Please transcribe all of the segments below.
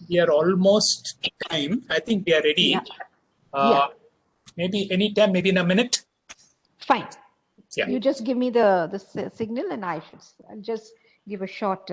We are almost time. I think we are ready. Yeah. Maybe anytime, maybe in a minute. Fine. Yeah. You just give me the signal and I'll just give a short.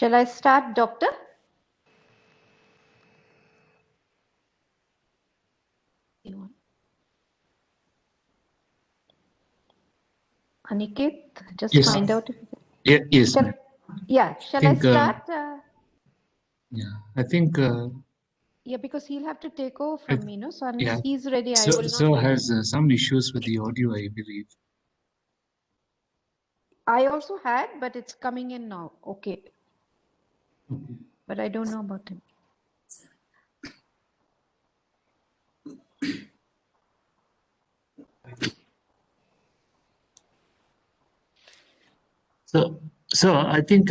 Shall I start, Doctor? Aniket, just Yes. find out if Yes. Shall I start? Yeah, I think. Yeah, because he'll have to take over from me, no? So unless Yeah. he's ready, I will So not. has some issues with the audio, I believe. I also had, but it's coming in now. Okay. But I don't know about him. So I think.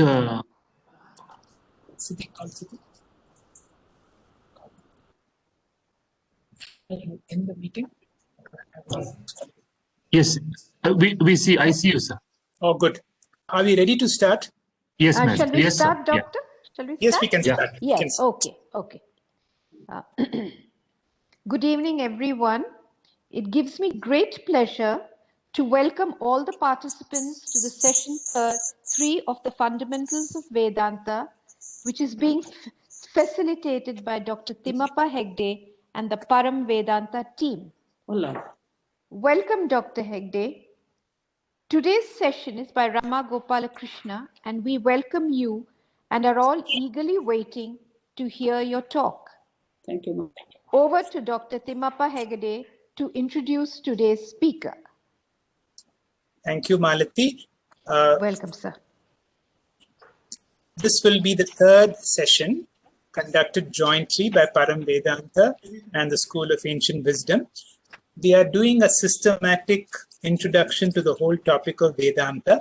In the meeting. Yes, we see. I see you, sir. Oh, good. Are we ready to start? Yes, ma'am. Shall we Yes, start, sir. Doctor? Shall we start? Yes, we can start. Yes. Okay. Okay. Good evening, everyone. It gives me great pleasure to welcome all the participants to the session 3 of the Fundamentals of Vedanta, which is being facilitated by Dr. Timmappa Hegde and the Param Vedanta team. Hola. Welcome, Dr. Hegde. Today's session is by Rama Gopalakrishna, and we welcome you and are all eagerly waiting to hear your talk. Thank you, ma'am. Over to Dr. Timmappa Hegde to introduce today's speaker. Thank you, Malati. Welcome, sir. This will be the third session conducted jointly by Param Vedanta and the School of Ancient Wisdom. We are doing a systematic introduction to the whole topic of Vedanta.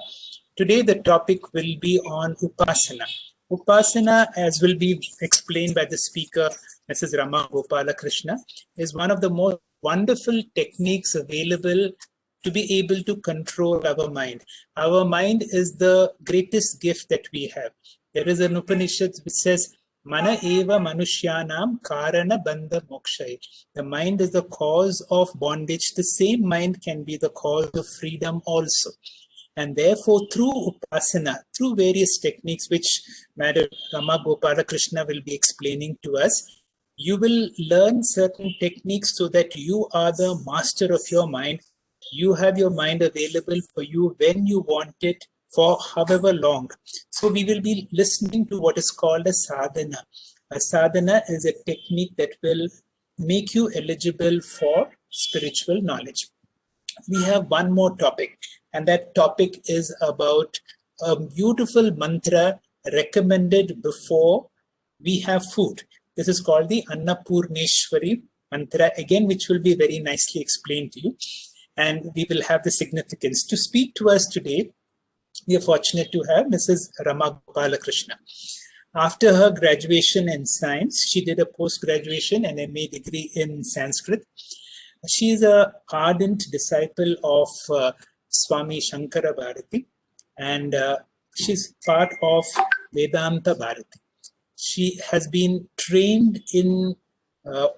Today, the topic will be on Upasana. Upasana, as will be explained by the speaker, Mrs. Rama Gopalakrishna, is one of the most wonderful techniques available to be able to control our mind. Our mind is the greatest gift that we have. There is an Upanishad which says, Mana eva manushyanam karana bandha mokshay. The mind is the cause of bondage. The same mind can be the cause of freedom also. And therefore, through Upasana, through various techniques which Madam Rama Gopalakrishna will be explaining to us, you will learn certain techniques so that you are the master of your mind. You have your mind available for you when you want it, for however long. So we will be listening to what is called a sadhana. A sadhana is a technique that will make you eligible for spiritual knowledge. We have one more topic, and that topic is about a beautiful mantra recommended before we have food. This is called the Annapurneshwari mantra, again, which will be very nicely explained to you. And we will have the significance. To speak to us today, we are fortunate to have Mrs. Rama Gopalakrishna. After her graduation in science, she did a post-graduation and MA degree in Sanskrit. She is an ardent disciple of Swami Shankara Bharati, and she's part of Vedanta Bharati. She has been trained in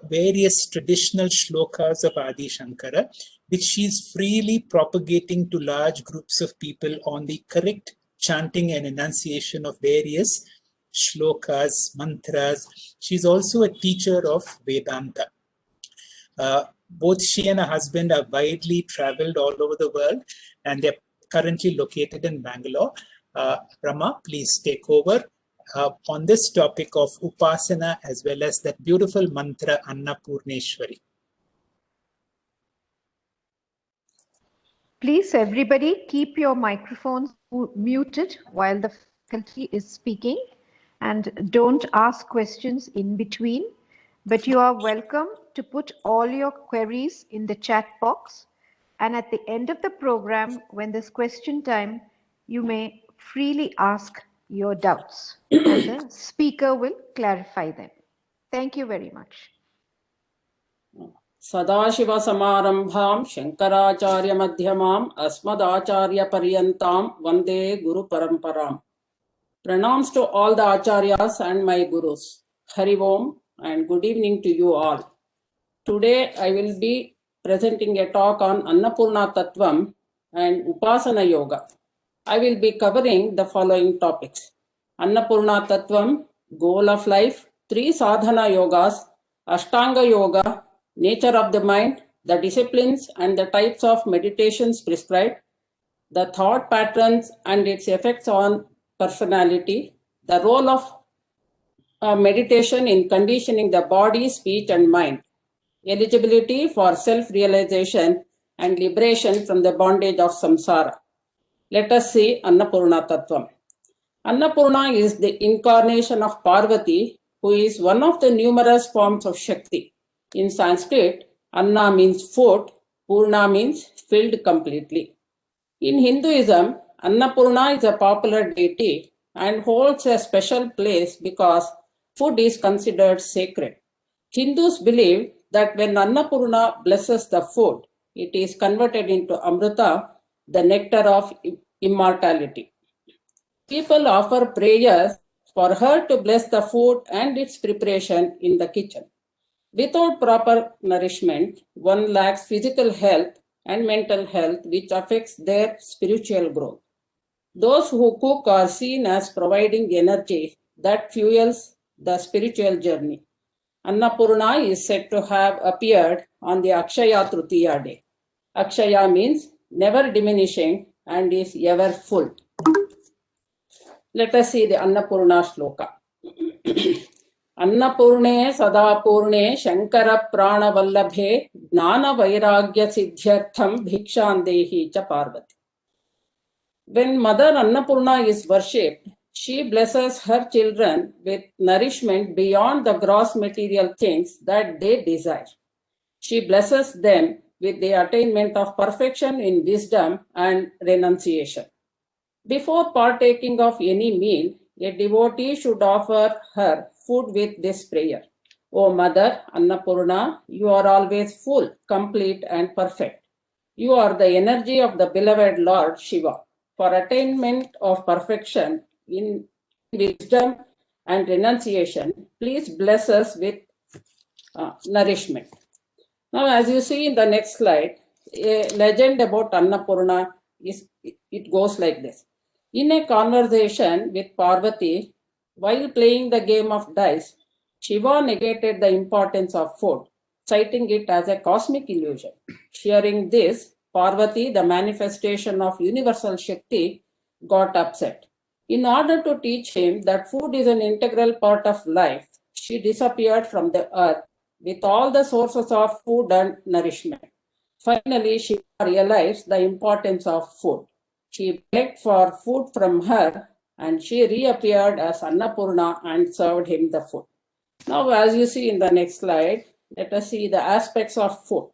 various traditional shlokas of Adi Shankara, which she's freely propagating to large groups of people on the correct chanting and enunciation of various shlokas, mantras. She's also a teacher of Vedanta. Both she and her husband are widely traveled all over the world, and they're currently located in Bangalore. Rama, please take over on this topic of Upasana as well as that beautiful mantra Annapurneshwari. Please, everybody, keep your microphones muted while the faculty is speaking, and don't ask questions in between. But you are welcome to put all your queries in the chat box. And at the end of the program, when there's question time, you may freely ask your doubts, and the speaker will clarify them. Thank you very much. Sadashiva Samarambham Shankaracharya Madhyamam Asmadacharya Paryantam Vande Guru Paramparam. Pranams to all the Acharyas and my Gurus. Hari Om and good evening to you all. Today I will be presenting a talk on Annapurna Tattvam and Upasana Yoga. I will be covering the following topics: Annapurna Tattvam, goal of life, 3 sadhana yogas, Ashtanga Yoga, nature of the mind, the disciplines and the types of meditations prescribed, the thought patterns and its effects on personality, the role of meditation in conditioning the body, speech and mind, eligibility for self-realization and liberation from the bondage of samsara. Let us see Annapurna Tattvam. Annapurna is the incarnation of Parvati, who is one of the numerous forms of Shakti. In Sanskrit, Anna means food, Purna means filled completely. In Hinduism, Annapurna is a popular deity and holds a special place because food is considered sacred. Hindus believe that when Annapurna blesses the food, it is converted into Amrita, the nectar of immortality. People offer prayers for her to bless the food and its preparation in the kitchen. Without proper nourishment, one lacks physical health and mental health, which affects their spiritual growth. Those who cook are seen as providing energy that fuels the spiritual journey. Annapurna is said to have appeared on the Akshaya Tritiya day. Akshaya means never diminishing and is ever full. Let us see the Annapurna shloka. Annapurne Sadapurne Shankara Prana Vallabhe Jnana Vairagya Siddhyartham Bhikshandehi Cha Parvati. When Mother Annapurna is worshipped, she blesses her children with nourishment beyond the gross material things that they desire. She blesses them with the attainment of perfection in wisdom and renunciation. Before partaking of any meal, a devotee should offer her food with this prayer: O Mother Annapurna, you are always full, complete and perfect. You are the energy of the beloved Lord Shiva. For attainment of perfection in wisdom and renunciation, please bless us with nourishment. Now, as you see in the next slide, a legend about Annapurna it goes like this. In a conversation with Parvati, while playing the game of dice, Shiva negated the importance of food, citing it as a cosmic illusion. Hearing this, Parvati, the manifestation of universal Shakti, got upset. In order to teach him that food is an integral part of life, she disappeared from the earth with all the sources of food and nourishment. Finally, she realized the importance of food. She begged for food from her and she reappeared as Annapurna and served him the food. Now, as you see in the next slide, let us see the aspects of food.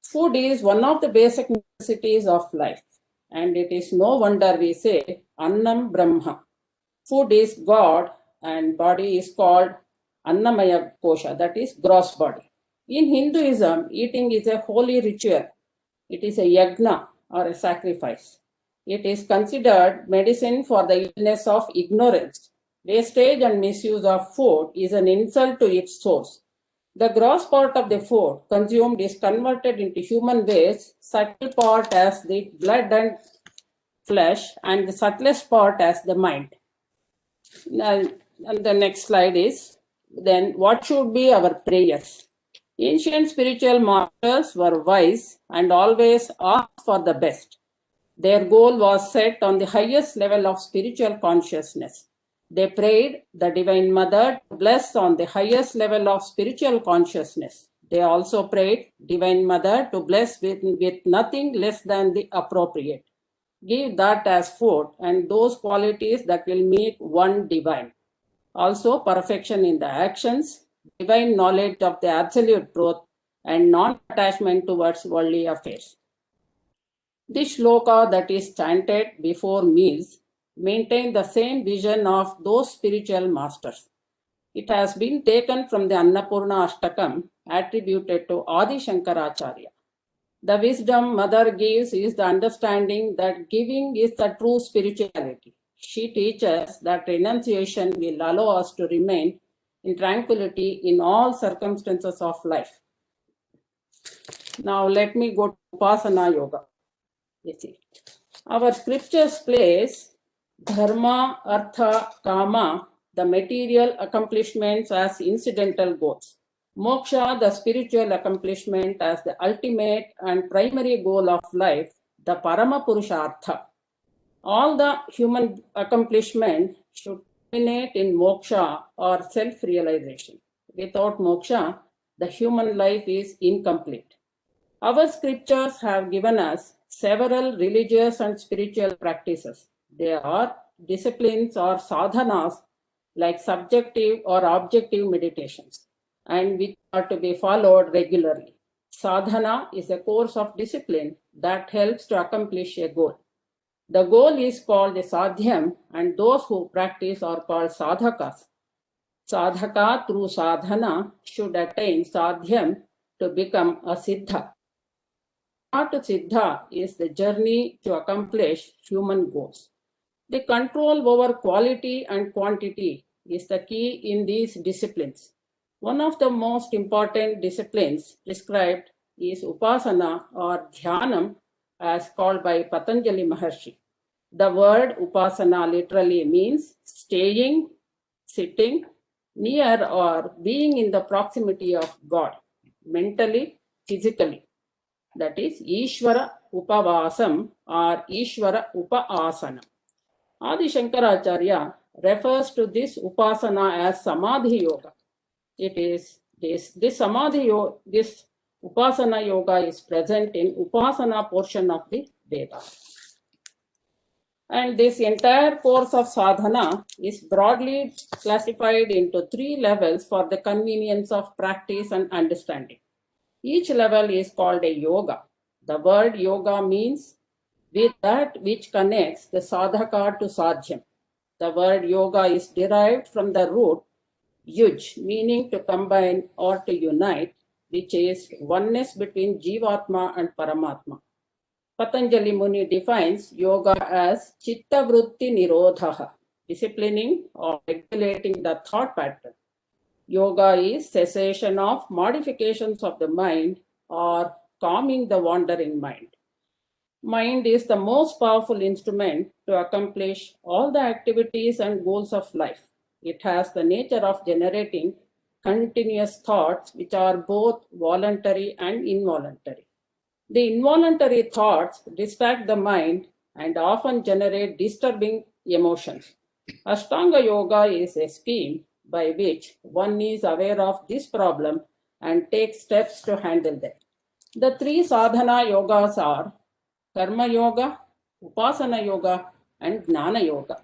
Food is one of the basic necessities of life, and it is no wonder we say Annam Brahma. Food is God and body is called Annamaya Kosha, that is gross body. In Hinduism, eating is a holy ritual. It is a yajna or a sacrifice. It is considered medicine for the illness of ignorance. Wastage and misuse of food is an insult to its source. The gross part of the food consumed is converted into human waste, subtle part as the blood and flesh, and the subtlest part as the mind. And the next slide is, then what should be our prayers? Ancient spiritual masters were wise and always asked for the best. Their goal was set on the highest level of spiritual consciousness. They prayed the Divine Mother to bless on the highest level of spiritual consciousness. They also prayed Divine Mother to bless with nothing less than the appropriate. Give that as food and those qualities that will make one divine. Also, perfection in the actions, divine knowledge of the absolute truth, and non-attachment towards worldly affairs. This shloka that is chanted before meals maintain the same vision of those spiritual masters. It has been taken from the Annapurna Ashtakam attributed to Adi Shankaracharya. The wisdom Mother gives is the understanding that giving is the true spirituality. She teaches that renunciation will allow us to remain in tranquility in all circumstances of life. Now let me go to Upasana Yoga. You see, our scriptures place dharma, artha, kama, the material accomplishments as incidental goals. Moksha, the spiritual accomplishment, as the ultimate and primary goal of life, the Parama Purushartha. All the human accomplishment should culminate in moksha or self-realization. Without moksha, the human life is incomplete. Our scriptures have given us several religious and spiritual practices. They are disciplines or sadhanas like subjective or objective meditations, and which are to be followed regularly. Sadhana is a course of discipline that helps to accomplish a goal. The goal is called a sadhyam, and those who practice are called sadhakas. Sadhaka through sadhana should attain sadhyam to become a siddha. To siddha is the journey to accomplish human goals. The control over quality and quantity is the key in these disciplines. One of the most important disciplines prescribed is upasana or dhyanam, as called by Patanjali Maharshi. The word upasana literally means staying, sitting, near or being in the proximity of God, mentally, physically. That is Ishvara Upavasam or Ishvara Upaasana. Adi Shankaracharya refers to this upasana as Samadhi Yoga. It is this upasana yoga is present in upasana portion of the Veda. And this entire course of sadhana is broadly classified into 3 levels for the convenience of practice and understanding. Each level is called a yoga. The word yoga means with that which connects the sadhaka to sadhyam. The word yoga is derived from the root yuj, meaning to combine or to unite, which is oneness between Jivatma and Paramatma. Patanjali Muni defines yoga as chitta vritti nirodhaha, disciplining or regulating the thought pattern. Yoga is cessation of modifications of the mind or calming the wandering mind. Mind is the most powerful instrument to accomplish all the activities and goals of life. It has the nature of generating continuous thoughts which are both voluntary and involuntary. The involuntary thoughts distract the mind and often generate disturbing emotions. Ashtanga Yoga is a scheme by which one is aware of this problem and takes steps to handle them. The 3 sadhana yogas are Karma Yoga, Upasana Yoga, and Gnana Yoga.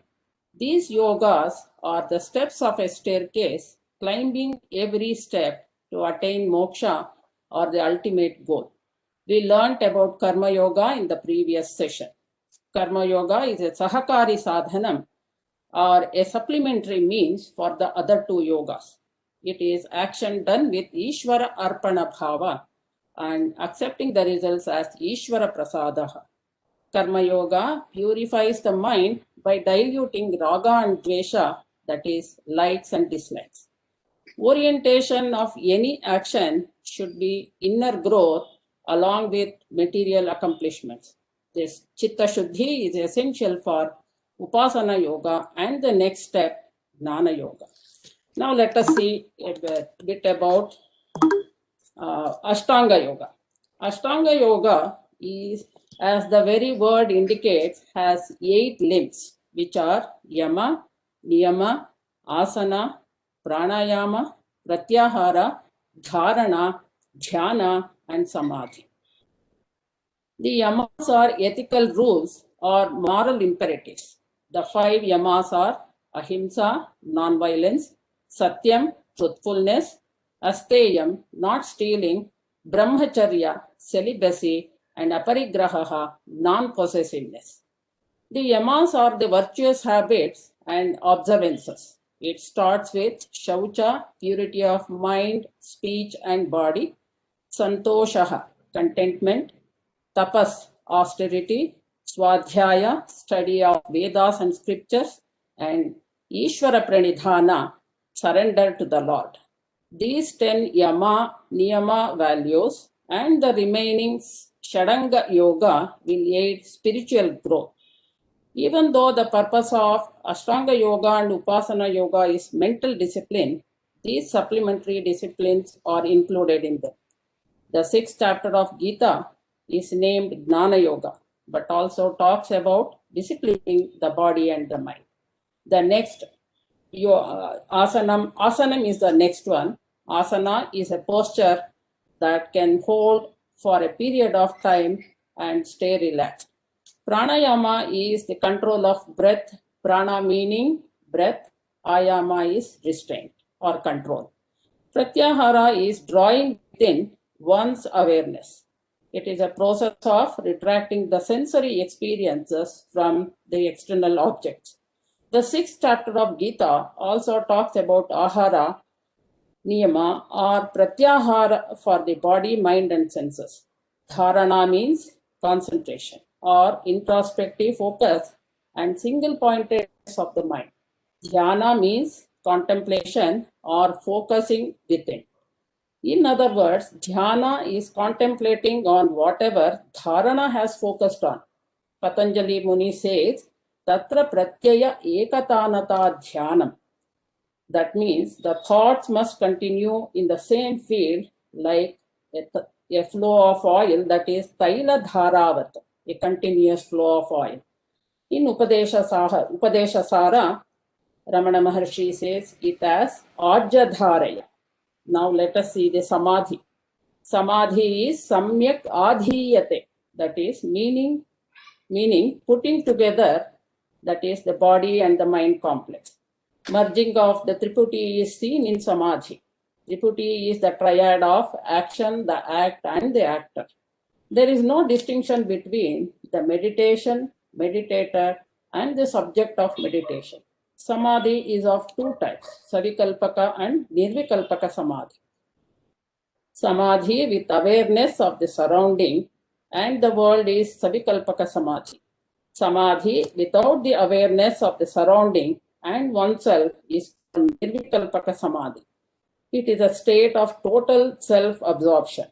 These yogas are the steps of a staircase, climbing every step to attain moksha or the ultimate goal. We learnt about Karma Yoga in the previous session. Karma Yoga is a sahakari sadhanam or a supplementary means for the other 2 yogas. It is action done with Ishvara Arpana Bhava and accepting the results as Ishvara Prasadaha. Karma Yoga purifies the mind by diluting raga and dvesha, that is, likes and dislikes. Orientation of any action should be inner growth along with material accomplishments. This Chitta Shuddhi is essential for Upasana Yoga and the next step, Gnana Yoga. Now let us see a bit about Ashtanga Yoga. Ashtanga Yoga is, as the very word indicates, has 8 limbs, which are Yama, niyama, asana, pranayama, pratyahara, dharana, dhyana, and samadhi. The yamas are ethical rules or moral imperatives. The 5 yamas are ahimsa, non-violence, satyam, truthfulness, asteyam, not stealing, brahmacharya, celibacy, and aparigraha, non-possessiveness. The yamas are the virtuous habits and observances. It starts with shaucha, purity of mind, speech, and body, santoshaha, contentment, tapas, austerity, swadhyaya, study of Vedas and scriptures, and Ishvara pranidhana, surrender to the Lord. These 10 yama, niyama values and the remaining Shadanga yoga will aid spiritual growth. Even though the purpose of Ashtanga yoga and Upasana yoga is mental discipline, these supplementary disciplines are included in them. The 6th chapter of Gita is named Gnana Yoga, but also talks about disciplining the body and the mind. The next, asanam is the next one. Asana is a posture that can hold for a period of time and stay relaxed. Pranayama is the control of breath. Prana meaning breath. Ayama is restraint or control. Pratyahara is drawing within one's awareness. It is a process of retracting the sensory experiences from the external objects. The 6th chapter of Gita also talks about ahara, niyama, or pratyahara for the body, mind, and senses. Dharana means concentration or introspective focus and single-pointedness of the mind. Dhyana means contemplation or focusing within. In other words, dhyana is contemplating on whatever dharana has focused on. Patanjali Muni says, Tatra pratyaya ekatanata dhyanam. That means the thoughts must continue in the same field like a flow of oil, that is taila dharavat, a continuous flow of oil. In Upadesha Sara, Ramana Maharshi says it as Ajya Dharaya. Now let us see the Samadhi. Samadhi is Samyak Adhiyate, that is meaning putting together, that is the body and the mind complex. Merging of the Triputi is seen in Samadhi. Triputi is the triad of action, the act, and the actor. There is no distinction between the meditation, meditator, and the subject of meditation. Samadhi is of 2 types, Savikalpaka and Nirvikalpaka Samadhi. Samadhi with awareness of the surrounding and the world is Savikalpaka Samadhi. Samadhi without the awareness of the surrounding and oneself is Nirvikalpaka Samadhi. It is a state of total self-absorption.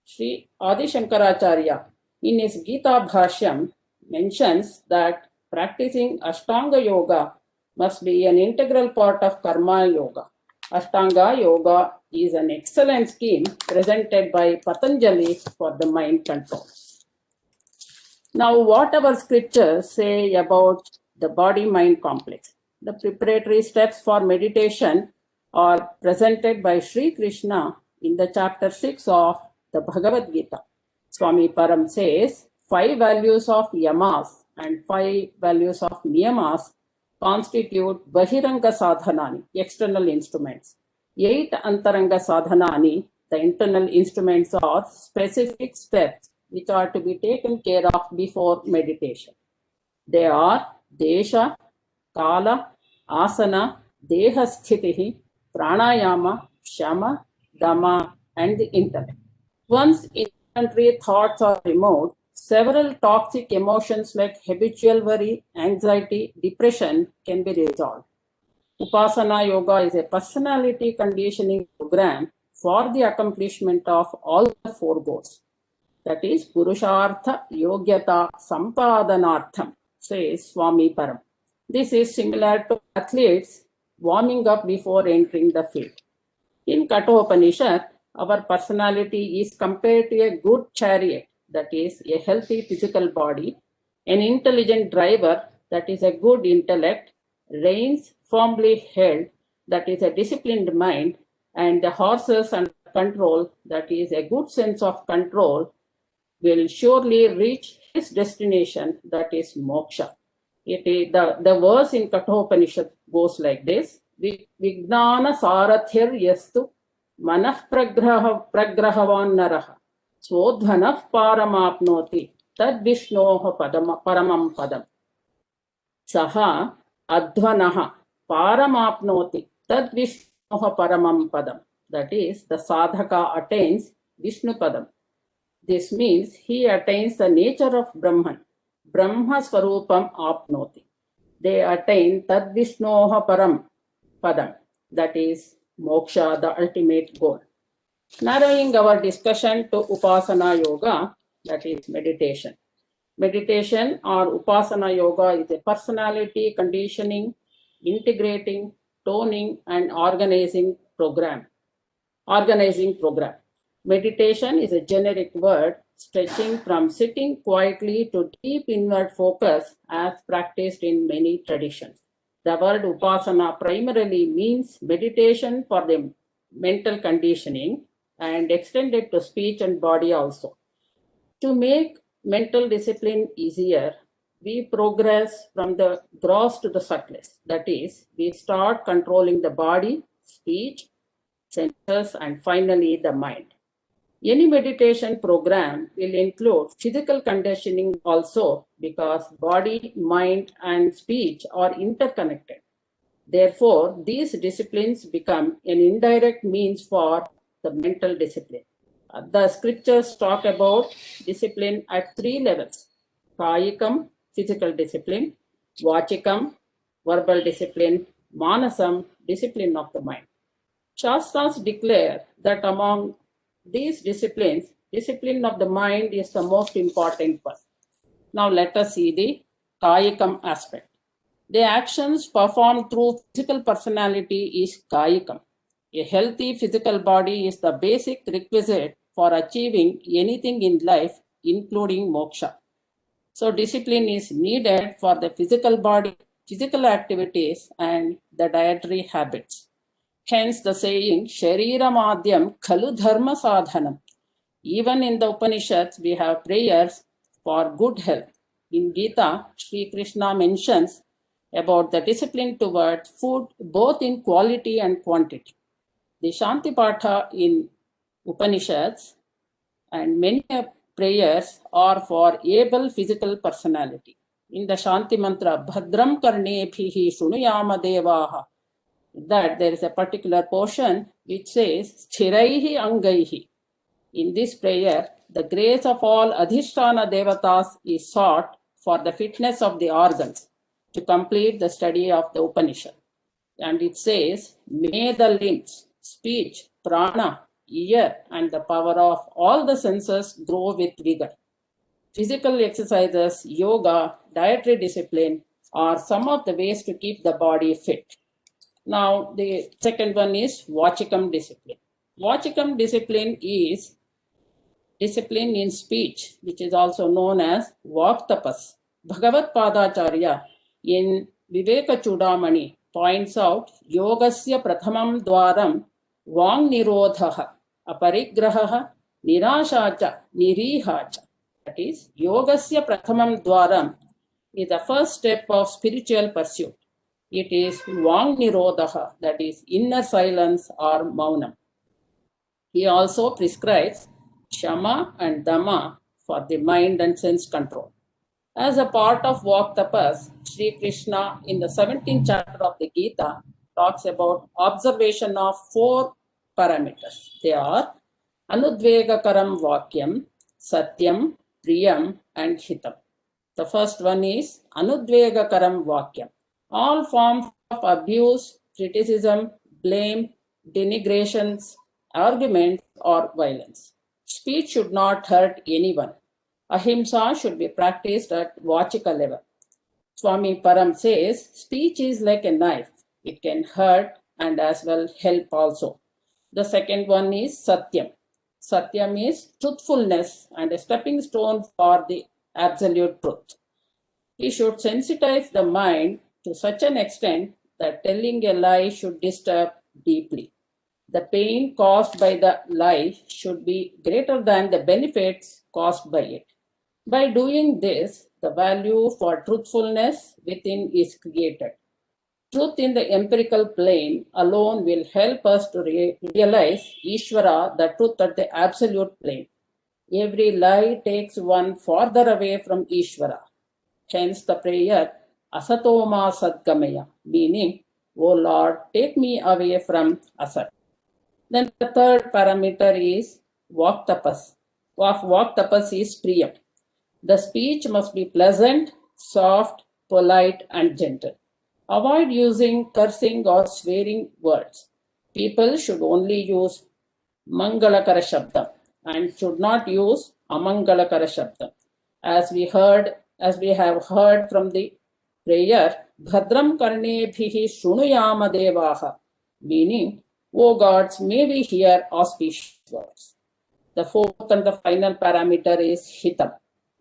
Sri Adi Shankaracharya in his Gita Bhashyam mentions that practicing Ashtanga Yoga must be an integral part of Karma Yoga. Ashtanga Yoga is an excellent scheme presented by Patanjali for the mind control. Now, what our scriptures say about the body-mind complex? The preparatory steps for meditation are presented by Sri Krishna in the chapter 6 of the Bhagavad Gita. Swami Param says 5 values of yamas and 5 values of niyamas constitute Bahiranga Sadhanani, external instruments. 8 Antaranga Sadhanani, the internal instruments, are specific steps which are to be taken care of before meditation. They are Desha, Kala, Asana, Dehasthitihi, Pranayama, Shama, Dhamma, and the intellect. Once involuntary thoughts are removed, several toxic emotions like habitual worry, anxiety, depression can be resolved. Upasana Yoga is a personality conditioning program for the accomplishment of all the 4 goals. That is Purushartha Yogyata Sampadanartham, says Swami Param. This is similar to athletes warming up before entering the field. In Kathopanishad, our personality is compared to a good chariot, that is a healthy physical body, an intelligent driver, that is a good intellect, reins, firmly held, that is a disciplined mind, and the horses under control, that is a good sense of control, will surely reach his destination, that is moksha. It is the verse in Kathopanishad goes like this: Vignana sarathir yastu manah pragrahavan naraha swodhanah paramapnoti tad vishnoha paramam padam saha advanaha paramapnoti tad vishnoha paramam padam. That is, the sadhaka attains Vishnu padam. This means he attains the nature of Brahman. Brahma Swarupam Apnoti. They attain Tad Vishnoha Param Padam. That is moksha, the ultimate goal. Narrowing our discussion to Upasana Yoga, that is meditation. Meditation or Upasana Yoga is a personality conditioning, integrating, toning, and organizing program. Meditation is a generic word stretching from sitting quietly to deep inward focus as practiced in many traditions. The word Upasana primarily means meditation for the mental conditioning and extended to speech and body also. To make mental discipline easier, we progress from the gross to the subtlest. That is, we start controlling the body, speech, senses, and finally the mind. Any meditation program will include physical conditioning also, because body, mind, and speech are interconnected. Therefore, these disciplines become an indirect means for the mental discipline. The scriptures talk about discipline at 3 levels: Kayikam, physical discipline; Vachikam, verbal discipline; Manasam, discipline of the mind. Shastras declare that among these disciplines, discipline of the mind is the most important one. Now let us see the Kayikam aspect. The actions performed through physical personality is Kayikam. A healthy physical body is the basic requisite for achieving anything in life, including moksha. So discipline is needed for the physical body, physical activities, and the dietary habits. Hence the saying, Sharira Madhyam Khalu Dharma Sadhanam. Even in the Upanishads, we have prayers for good health. In Gita, Sri Krishna mentions about the discipline towards food, both in quality and quantity. The Shanti Patha in Upanishads and many prayers are for able physical personality. In the Shanti Mantra, Bhadram Karnebhihi Shunuyama Devaha, that there is a particular portion which says Sthiraihi Angaihi. In this prayer, the grace of all Adhisthana Devatas is sought for the fitness of the organs to complete the study of the Upanishad. And it says, may the limbs, speech, prana, ear, and the power of all the senses grow with vigor. Physical exercises, yoga, dietary discipline are some of the ways to keep the body fit. Now, the second one is Vachikam discipline. Vachikam discipline is discipline in speech, which is also known as Vaktapas. Bhagavad Padacharya in Viveka Chudamani points out Yogasya Prathamam Dwaram Vang Nirodhaha Aparigrahaha Nirashacha Nirihacha. That is, Yogasya Prathamam Dwaram is the first step of spiritual pursuit. It is Vang Nirodhaha, that is inner silence or Maunam. He also prescribes Shama and Dhamma for the mind and sense control. As a part of Vaktapas, Sri Krishna in the 17th chapter of the Gita talks about observation of 4 parameters. They are Anudvegakaram Vakyam, Satyam, Priyam, and Hitam. The first one is Anudvegakaram Vakyam. All forms of abuse, criticism, blame, denigrations, arguments, or violence. Speech should not hurt anyone. Ahimsa should be practiced at Vachika level. Swami Param says, speech is like a knife. It can hurt and as well help also. The second one is Satyam. Satyam is truthfulness and a stepping stone for the absolute truth. He should sensitize the mind to such an extent that telling a lie should disturb deeply. The pain caused by the lie should be greater than the benefits caused by it. By doing this, the value for truthfulness within is created. Truth in the empirical plane alone will help us to realize Ishvara, the truth at the absolute plane. Every lie takes one farther away from Ishvara. Hence the prayer, Asatoma Sadgamaya, meaning, O Lord, take me away from Asat. Then the third parameter is Vak Tapas. Vak Tapas is Priyam. The speech must be pleasant, soft, polite, and gentle. Avoid using cursing or swearing words. People should only use Mangalakara Shabdam and should not use Amangalakara Shabdam. As we have heard from the prayer, Bhadram Karnebhihi Shunuyama Devaha, meaning, O gods, may we hear auspicious words. The fourth and the final parameter is Hitam.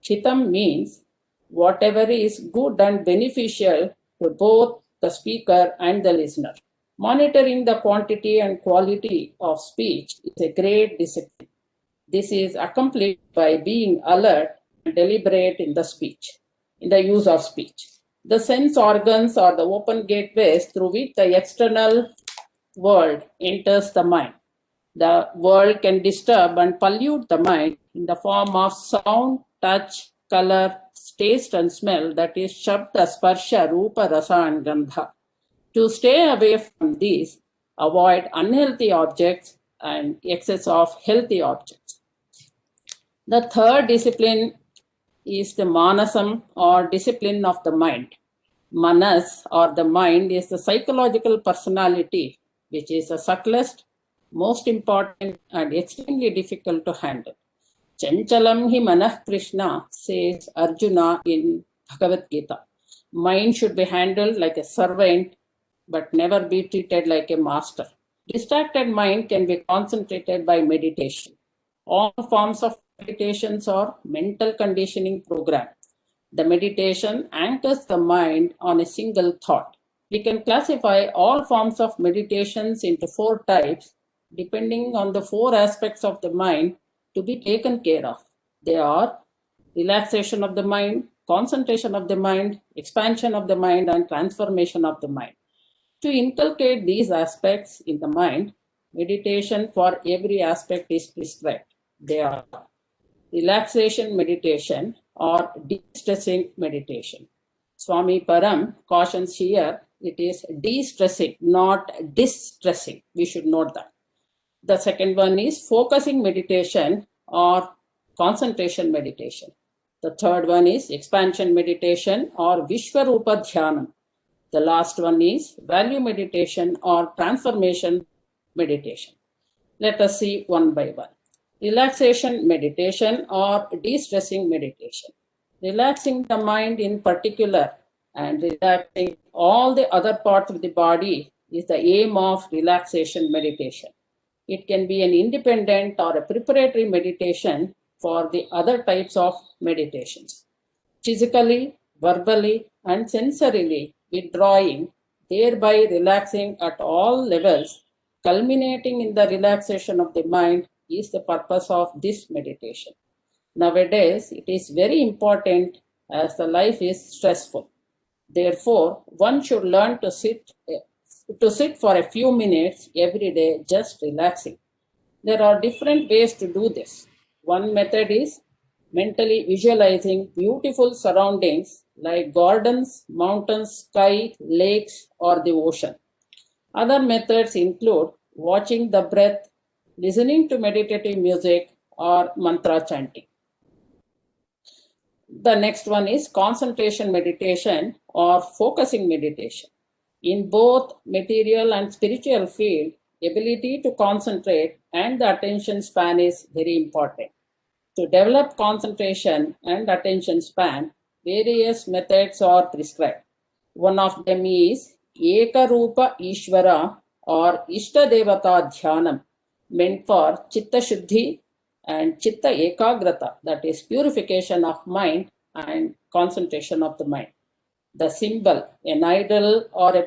Hitam means whatever is good and beneficial to both the speaker and the listener. Monitoring the quantity and quality of speech is a great discipline. This is accomplished by being alert and deliberate in the speech, in the use of speech. The sense organs are the open gateways through which the external world enters the mind. The world can disturb and pollute the mind in the form of sound, touch, color, taste and smell, that is Shabda, Sparsha, Rupa, Rasa and Gandha. To stay away from these, avoid unhealthy objects and excess of healthy objects. The third discipline is the Manasam or discipline of the mind. Manas or the mind is the psychological personality which is the subtlest, most important and extremely difficult to handle. Chanchalam hi manah Krishna, says Arjuna in Bhagavad Gita. Mind should be handled like a servant but never be treated like a master. Distracted mind can be concentrated by meditation. All forms of meditations are mental conditioning program. The meditation anchors the mind on a single thought. We can classify all forms of meditations into 4 types depending on the 4 aspects of the mind to be taken care of. They are relaxation of the mind, concentration of the mind, expansion of the mind, and transformation of the mind. To inculcate these aspects in the mind, meditation for every aspect is prescribed. They are relaxation meditation or de-stressing meditation. Swami Param cautions here, it is de-stressing, not distressing. We should note that. The second one is focusing meditation or concentration meditation. The third one is expansion meditation or Vishwarupa Dhyanam. The last one is value meditation or transformation meditation. Let us see one by one. Relaxation meditation or de-stressing meditation. Relaxing the mind in particular and relaxing all the other parts of the body is the aim of relaxation meditation. It can be an independent or a preparatory meditation for the other types of meditations. Physically, verbally, and sensorily withdrawing, thereby relaxing at all levels, culminating in the relaxation of the mind is the purpose of this meditation. Nowadays, it is very important as the life is stressful. Therefore, one should learn to sit for a few minutes every day, just relaxing. There are different ways to do this. One method is mentally visualizing beautiful surroundings like gardens, mountains, sky, lakes, or the ocean. Other methods include watching the breath, listening to meditative music, or mantra chanting. The next one is concentration meditation or focusing meditation. In both material and spiritual field, ability to concentrate and the attention span is very important. To develop concentration and attention span, various methods are prescribed. One of them is Ekarupa Ishvara or Ishtadevata Dhyanam, meant for Chitta Shuddhi and Chitta Ekagrata, that is purification of mind and concentration of the mind. The symbol, an idol or a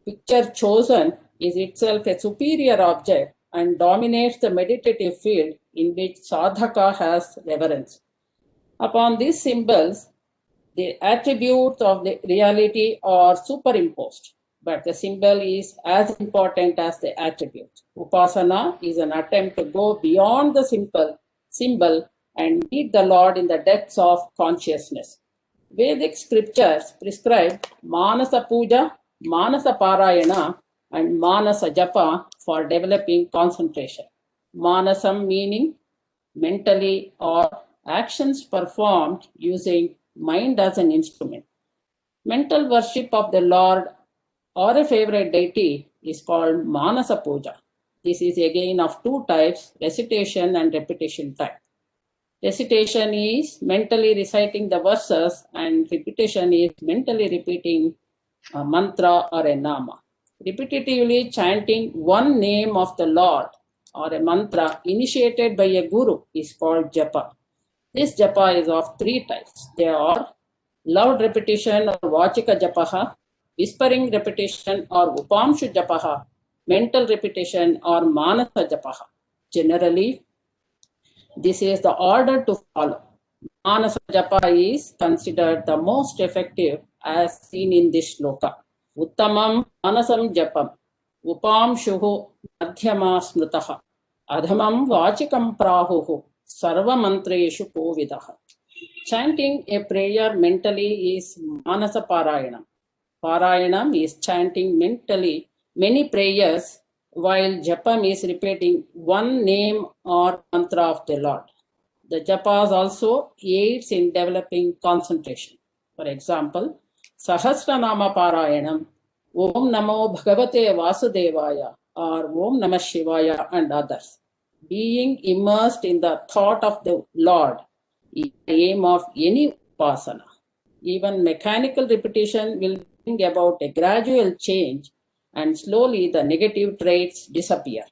picture chosen is itself a superior object and dominates the meditative field in which sadhaka has reverence. Upon these symbols, the attributes of the reality are superimposed, but the symbol is as important as the attribute. Upasana is an attempt to go beyond the symbol and meet the Lord in the depths of consciousness. Vedic scriptures prescribe Manasa Puja, Manasa Parayana, and Manasa Japa for developing concentration. Manasam meaning mentally or actions performed using mind as an instrument. Mental worship of the Lord or a favorite deity is called Manasa Puja. This is again of two types, recitation and repetition type. Recitation is mentally reciting the verses and repetition is mentally repeating a mantra or a nama. Repetitively chanting one name of the Lord or a mantra initiated by a guru is called japa. This japa is of three types. They are loud repetition or vachika japaha, whispering repetition or upamshu japaha, mental repetition or manasa japaha. Generally, this is the order to follow. Manasa japa is considered the most effective as seen in this shloka. Uttamam manasam japam, upamshuhu madhyama smritaha, adhamam vachikam prahuhu, sarva mantreshu kovidaha. Chanting a prayer mentally is manasa parayanam. Parayanam is chanting mentally many prayers, while japam is repeating one name or mantra of the Lord. The japas also aids in developing concentration. For example, Sahasranama Parayanam, Om Namo Bhagavate Vasudevaya, or Om Namah Shivaya, and others. Being immersed in the thought of the Lord is the aim of any upasana. Even mechanical repetition will bring about a gradual change, and slowly the negative traits disappear.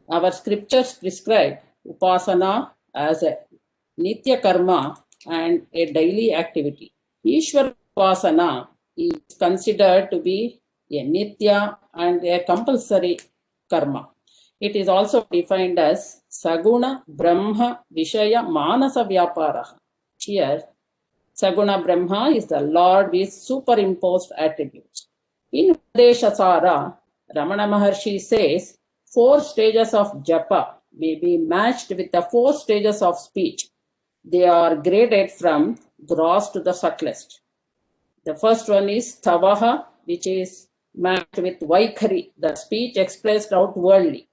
Our scriptures prescribe upasana as a nitya karma and a daily activity. Ishwar upasana is considered to be a nitya and a compulsory karma. It is also defined as Saguna Brahma Vishaya Manasa Vyaparaha. Here, Saguna Brahma is the Lord with superimposed attributes. In Udeshasara, Ramana Maharshi says 4 stages of japa may be matched with the 4 stages of speech. They are graded from gross to the subtlest. The first one is Tavaha, which is matched with Vaikhari, the speech expressed outwardly.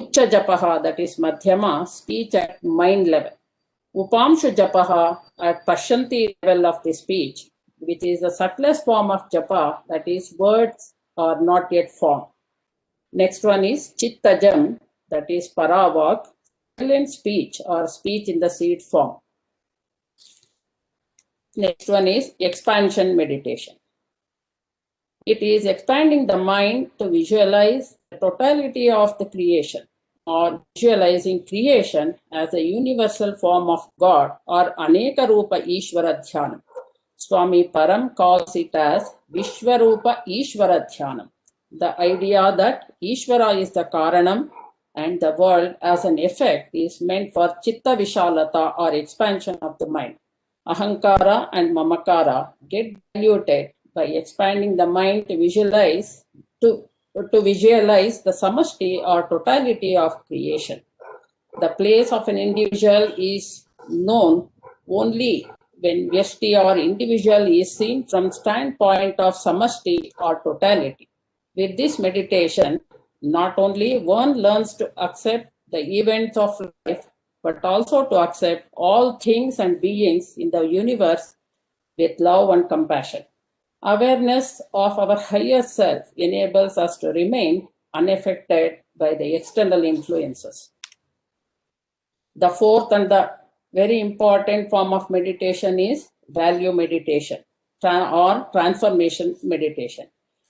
Ucha Japaha, that is Madhyama, speech at mind level. Upamshu Japaha, at Pashanti level of the speech, which is the subtlest form of japa, that is words are not yet formed. Next one is Chittajam, that is Paravak, silent speech or speech in the seed form. Next one is expansion meditation. It is expanding the mind to visualize the totality of the creation, or visualizing creation as a universal form of God, or Aneka Rupa Ishvara Dhyanam. Swami Param calls it as Vishwarupa Ishvara Dhyanam. The idea that Ishvara is the Karanam and the world as an effect is meant for Chitta Vishalata, or expansion of the mind. Ahankara and Mamakara get diluted by expanding the mind to visualize the samashti or totality of creation. The place of an individual is known only when Vyashti or individual is seen from standpoint of samashti or totality. With this meditation, not only one learns to accept the events of life, but also to accept all things and beings in the universe with love and compassion. Awareness of our higher self enables us to remain unaffected by the external influences. The fourth and the very important form of meditation is value meditation or transformation meditation.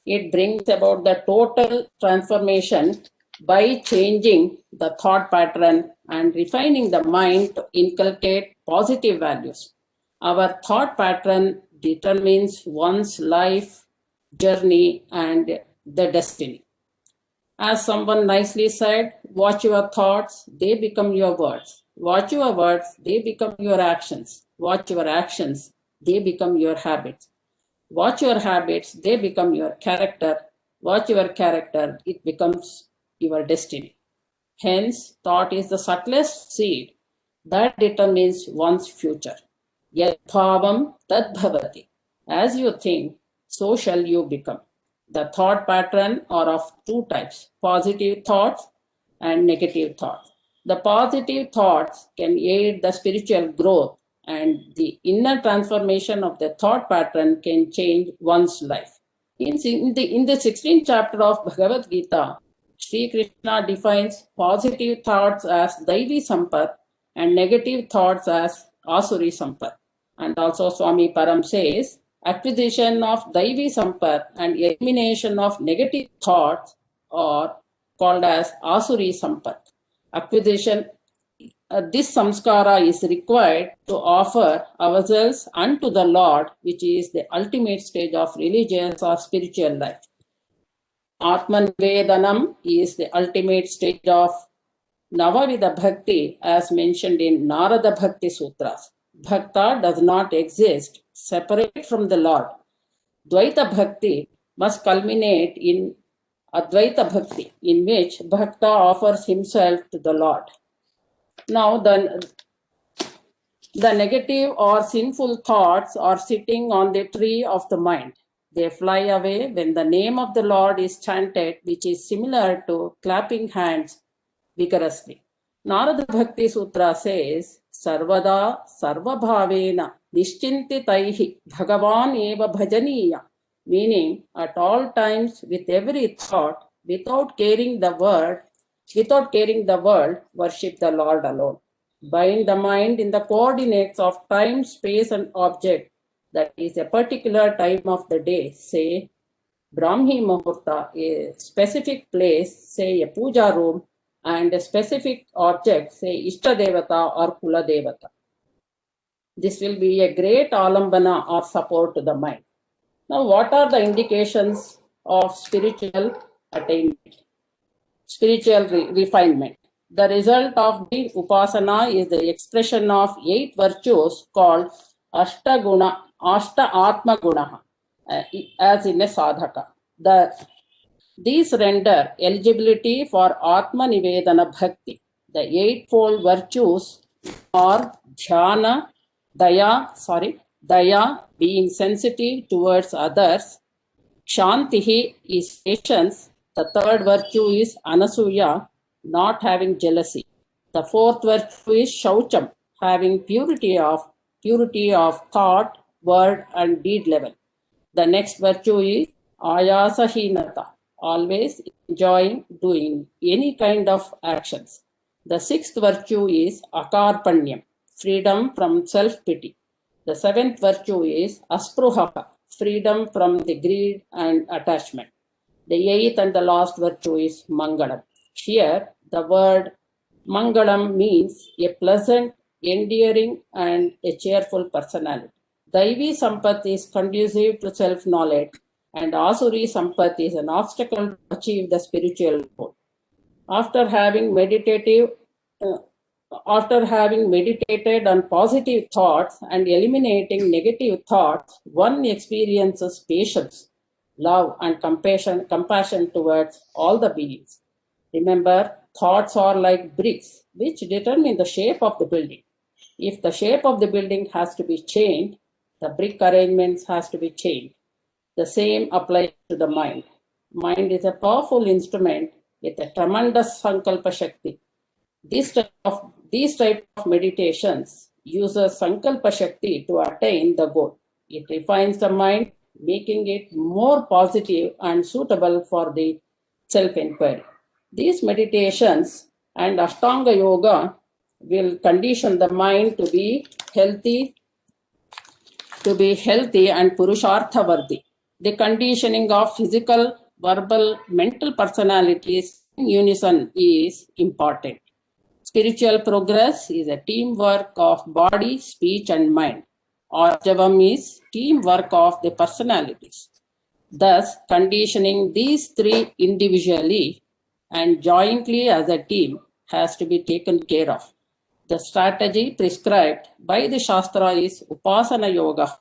It brings about the total transformation by changing the thought pattern and refining the mind to inculcate positive values. Our thought pattern determines one's life, journey, and the destiny. As someone nicely said, watch your thoughts, they become your words. Watch your words, they become your actions. Watch your actions, they become your habits. Watch your habits, they become your character. Watch your character, it becomes your destiny. Hence, thought is the subtlest seed that determines one's future. Yad bhavam tad bhavati. As you think, so shall you become. The thought pattern are of two types, positive thoughts and negative thoughts. The positive thoughts can aid the spiritual growth, and the inner transformation of the thought pattern can change one's life. In the 16th chapter of Bhagavad Gita, Sri Krishna defines positive thoughts as Daivi Sampat and negative thoughts as Asuri Sampat. And also Swami Param says, acquisition of Daivi Sampat and elimination of negative thoughts are called as Asuri Sampat. Acquisition, this samskara is required to offer ourselves unto the Lord, which is the ultimate stage of religious or spiritual life. Atman-Vedanam is the ultimate stage of Navavidha Bhakti, as mentioned in Narada Bhakti Sutras. Bhakta does not exist separate from the Lord. Dvaita Bhakti must culminate in Advaita Bhakti, in which Bhakta offers himself to the Lord. Now, the negative or sinful thoughts are sitting on the tree of the mind. They fly away when the name of the Lord is chanted, which is similar to clapping hands vigorously. Narada Bhakti Sutra says, Sarvada Sarvabhavena Nishchintitaihi Bhagavan eva bhajaniya, meaning at all times with every thought, without caring the world, worship the Lord alone. Bind the mind in the coordinates of time, space, and object, that is a particular time of the day, say Brahmi Muhurta, a specific place, say a puja room, and a specific object, say Ishta Devata or Kula Devata. This will be a great alambana or support to the mind. Now, what are the indications of spiritual attainment? Spiritual refinement. The result of the upasana is the expression of 8 virtues called Ashta Atma Guna, as in a sadhaka. These render eligibility for Atma Nivedana Bhakti. The 8-fold virtues are Dhyana, Daya, being sensitive towards others. Kshantihi is patience. The 3rd virtue is Anasuya, not having jealousy. The 4th virtue is Shaucham, having purity of thought, word, and deed level. The next virtue is Ayasahinata, always enjoying doing any kind of actions. The 6th virtue is Akarpanyam, freedom from self-pity. The 7th virtue is Aspruhaka, freedom from the greed and attachment. The 8th and the last virtue is Mangalam. Here, the word Mangalam means a pleasant, endearing, and a cheerful personality. Daivi Sampat is conducive to self-knowledge, and Asuri Sampat is an obstacle to achieve the spiritual goal. After having meditated on positive thoughts and eliminating negative thoughts, one experiences patience, love, and compassion towards all the beings. Remember, thoughts are like bricks, which determine the shape of the building. If the shape of the building has to be changed, the brick arrangements has to be changed. The same applies to the mind. Mind is a powerful instrument with a tremendous sankalpa shakti. These type of meditations uses sankalpa shakti to attain the goal. It refines the mind, making it more positive and suitable for the self-inquiry. These meditations and Ashtanga Yoga will condition the mind to be healthy and Purushartha-vardhi. The conditioning of physical, verbal, mental personalities in unison is important. Spiritual progress is a teamwork of body, speech, and mind. Arjavam is teamwork of the personalities. Thus, conditioning these three individually and jointly as a team has to be taken care of. The strategy prescribed by the Shastra is Upasana Yoga.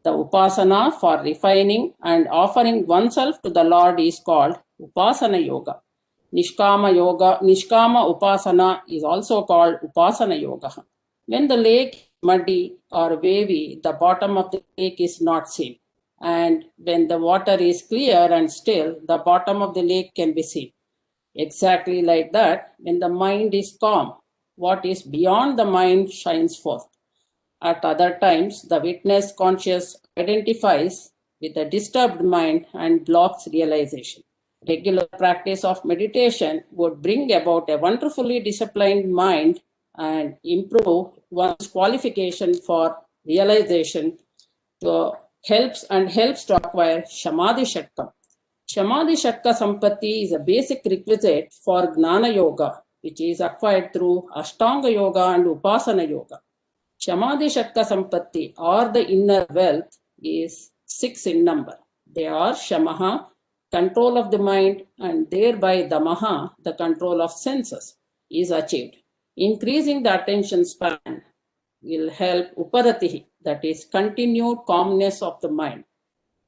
The Upasana for refining and offering oneself to the Lord is called Upasana Yoga. Nishkama Upasana is also called Upasana Yoga. When the lake is muddy or wavy, the bottom of the lake is not seen. And when the water is clear and still, the bottom of the lake can be seen. Exactly like that, when the mind is calm, what is beyond the mind shines forth. At other times, the witness conscious identifies with a disturbed mind and blocks realization. Regular practice of meditation would bring about a wonderfully disciplined mind and improve one's qualification for realization helps to acquire Samadhi Shatkam. Samadhi Shatka Sampatti is a basic requisite for Gnana Yoga, which is acquired through Ashtanga Yoga and Upasana Yoga. Samadhi Shatka Sampatti or the inner wealth is 6 in number. They are Shamaha, control of the mind, and thereby Damaha, the control of senses, is achieved. Increasing the attention span will help Uparatihi, that is continued calmness of the mind.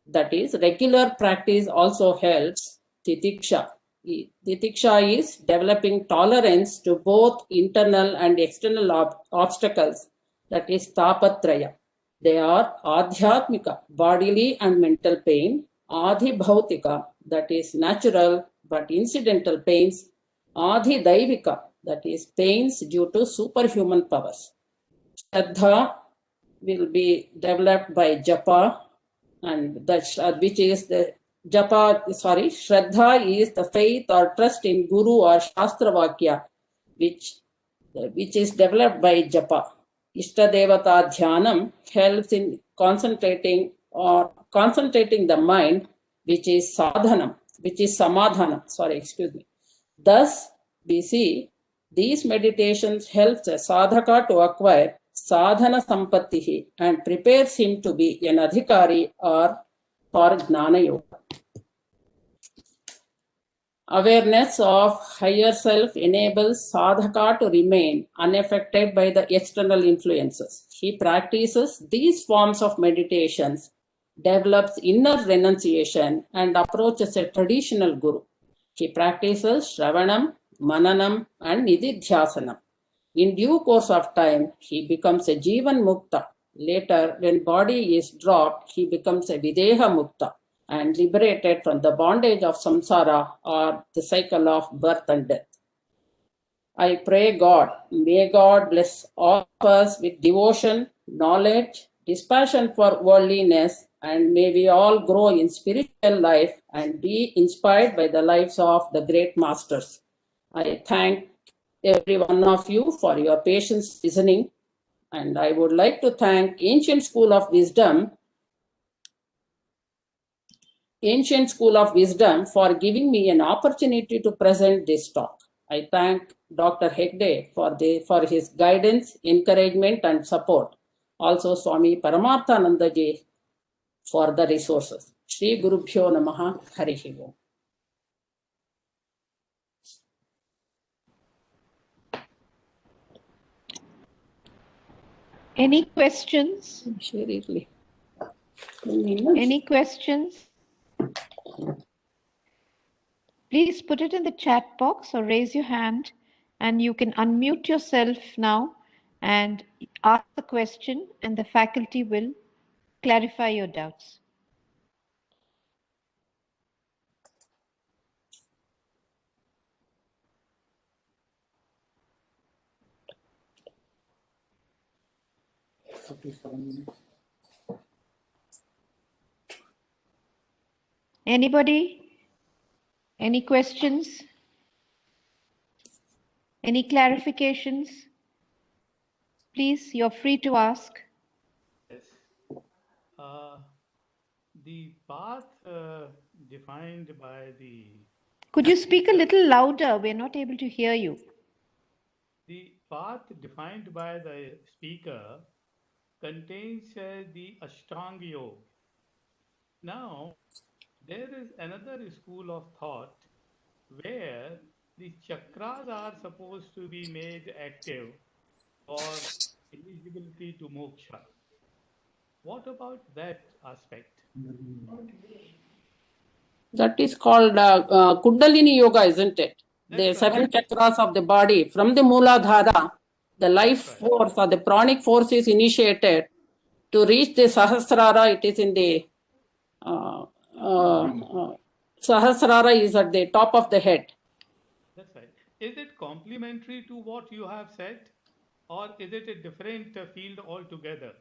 That is, regular practice also helps Titiksha. Titiksha is developing tolerance to both internal and external obstacles, that is Tapatraya. They are Adhyatmika, bodily and mental pain, Adhibhautika, that is natural but incidental pains, Adhidaivika, that is pains due to superhuman powers. Shraddha will be developed by Japa, and that which is the Shraddha is the faith or trust in Guru or Shastra Vakya, which is developed by Japa. Ishtadevata Dhyanam helps in concentrating the mind, which is Samadhanam. Thus, we see these meditations helps a sadhaka to acquire sadhana sampattihi and prepares him to be an adhikari or for Gnana Yoga. Awareness of higher self enables sadhaka to remain unaffected by the external influences. He practices these forms of meditations, develops inner renunciation, and approaches a traditional guru. He practices Shravanam, Mananam, and Nididhyasanam. In due course of time, he becomes a Jivan Mukta. Later, when body is dropped, he becomes a Videha Mukta and liberated from the bondage of samsara or the cycle of birth and death. I pray God, may God bless all of us with devotion, knowledge, dispassion for worldliness, and may we all grow in spiritual life and be inspired by the lives of the great masters. I thank every one of you for your patience listening, and I would like to thank Ancient School of Wisdom for giving me an opportunity to present this talk. I thank Dr. Hegde for his guidance, encouragement, and support. Also, Swami Paramarthananda ji for the resources. Shri Gurubhyo Namaha, Harihi Om. Any questions? Shri Any questions? Please put it in the chat box or raise your hand, and you can unmute yourself now and ask the question, and the faculty will clarify your doubts. Anybody? Any questions? Any clarifications? Please, you're free to ask. Yes. The path defined by the... Could you speak a little louder? We're not able to hear you. The path defined by the speaker contains the Ashtanga Yoga. Now, there is another school of thought where the chakras are supposed to be made active for eligibility to moksha. What about that aspect? That is called Kundalini Yoga, isn't it? The That's right. 7 chakras of the body. From the Mooladhara, the life That's right. force or the pranic force is initiated. To reach the Sahasrara, it is in the Sahasrara is at the top of the head. That's right. Is it complementary to what you have said, or is it a different field altogether?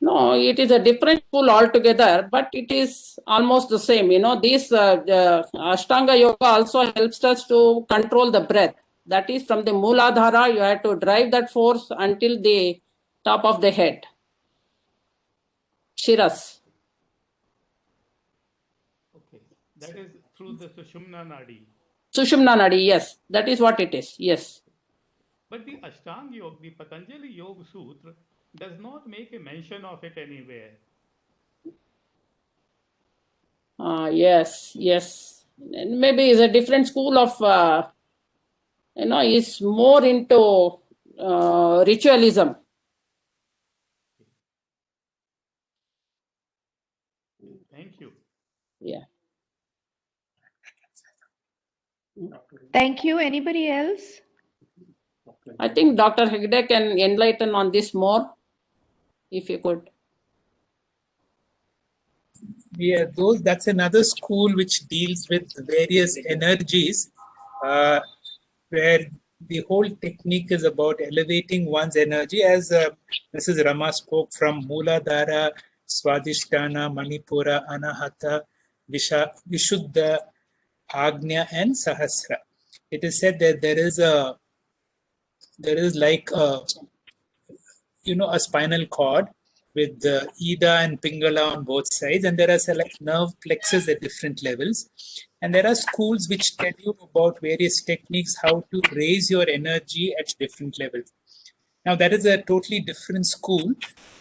No, it is a different school altogether, but it is almost the same. You know, this Ashtanga Yoga also helps us to control the breath. That is from the Mooladhara, you have to drive that force until the top of the head. Shiras. Okay, that is through the Sushumna Nadi. Sushumna Nadi, yes, that is what it is, yes. But the Ashtanga Yoga, the Patanjali Yoga Sutra, does not make a mention of it anywhere. Yes, yes. And maybe it's a different school of, is more into ritualism. Thank you. Yeah. Thank you. Anybody else? I think Dr. Hegde can enlighten on this more, if you could. Yeah, that's another school which deals with various energies, where the whole technique is about elevating one's energy, as Mrs. Rama spoke, from Mooladhara, Swadhisthana, Manipura, Anahata, Vishuddha, Agnya, and Sahasra. It is said that there is like a spinal cord with the Ida and Pingala on both sides, and there are select nerve plexus at different levels. And there are schools which tell you about various techniques, how to raise your energy at different levels. Now, that is a totally different school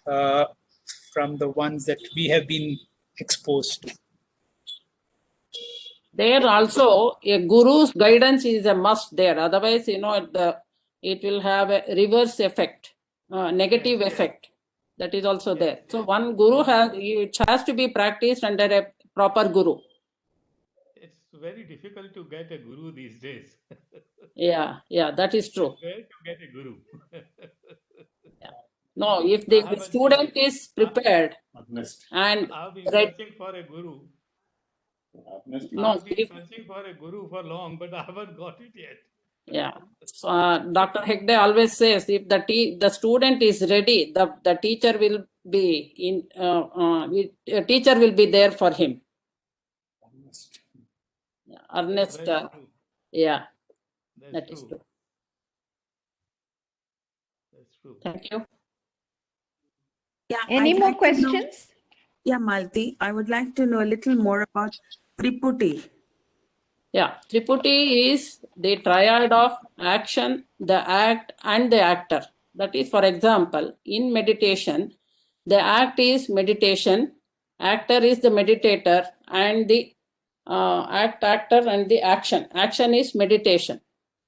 from the ones that we have been exposed to. There also, a guru's guidance is a must there. Otherwise, it will have a reverse effect, negative effect. That is also there. So one guru has to be practiced under a proper guru. It's very difficult to get a guru these days. Yeah, that is true. Where to get a guru? Yeah. No, if the student is prepared and I've been searching for a guru. No, I've been searching for a guru for long, but I haven't got it yet. Yeah. Dr. Hegde always says, if the student is ready, the teacher will be teacher will be there for him. Earnest. Yeah. That is true. That's true. Thank you. Yeah. Any more questions? Yeah, Malti, I would like to know a little more about Triputi. Yeah, Triputi is the triad of action, the act, and the actor. That is, for example, in meditation, the act is meditation, actor is the meditator, and the actor and the action. Action is meditation.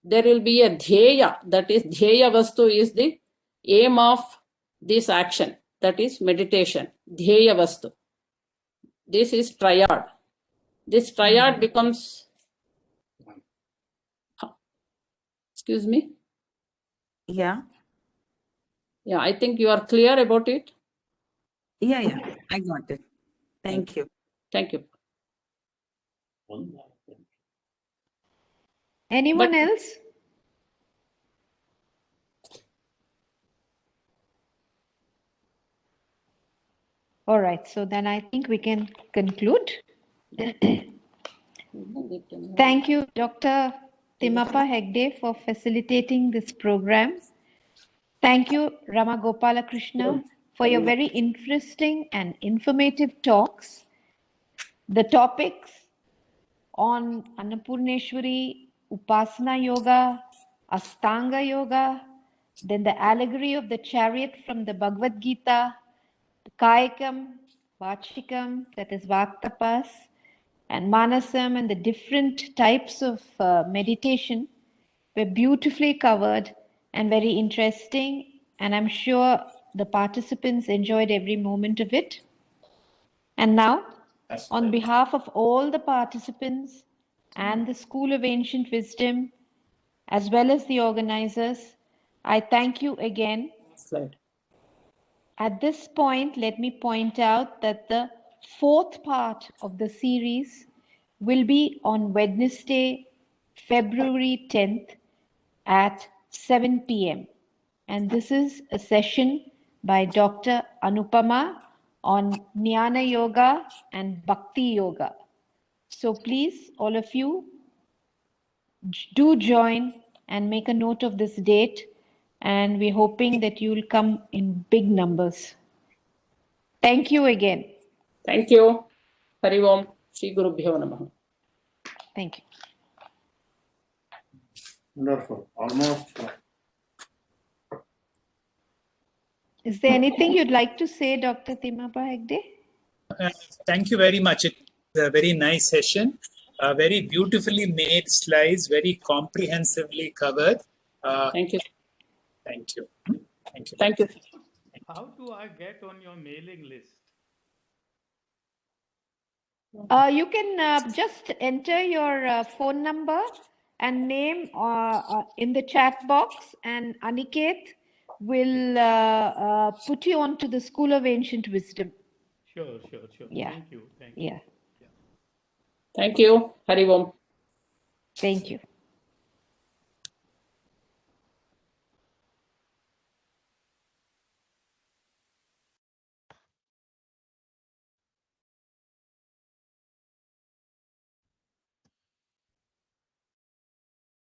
There will be a dhyaya, that is, dhyaya vastu is the aim of this action, that is meditation, dhyaya vastu. This is triad. This triad becomes, excuse me? Yeah. Yeah, I think you are clear about it. Yeah, I got it. Thank you. Thank you. Anyone else? All right, so then I think we can conclude. Thank you, Dr. Timmappa Hegde, for facilitating this program. Thank you, Rama Gopalakrishna, for your very interesting and informative talks. The topics on Annapurneshwari, Upasana Yoga, Astanga Yoga, then the allegory of the chariot from the Bhagavad Gita, Kayakam, Vachikam, that is Vaktapas, and Manasam and the different types of meditation were beautifully covered and very interesting. And I'm sure the participants enjoyed every moment of it. And now, on behalf of all the participants and the School of Ancient Wisdom, as well as the organizers, I thank you again. Slide. At this point, let me point out that the fourth part of the series will be on Wednesday, February 10th at 7 p.m. And this is a session by Dr. Anupama on Jnana Yoga and Bhakti Yoga. So please, all of you, do join and make a note of this date. And we're hoping that you'll come in big numbers. Thank you again. Thank you. Hari Om. Shri Gurubhyo Namaha. Thank you. Wonderful. Almost. Is there anything you'd like to say, Dr. Timapa Hegde? Thank you very much. It was a very nice session. Very beautifully made slides, very comprehensively covered. Thank you. Thank you. Thank you. Thank you. How do I get on your mailing list? You can just enter your phone number and name in the chat box, and Aniket will put you on to the School of Ancient Wisdom. Sure. Yeah. Thank you. Yeah. Thank you. Hari Om. Thank you.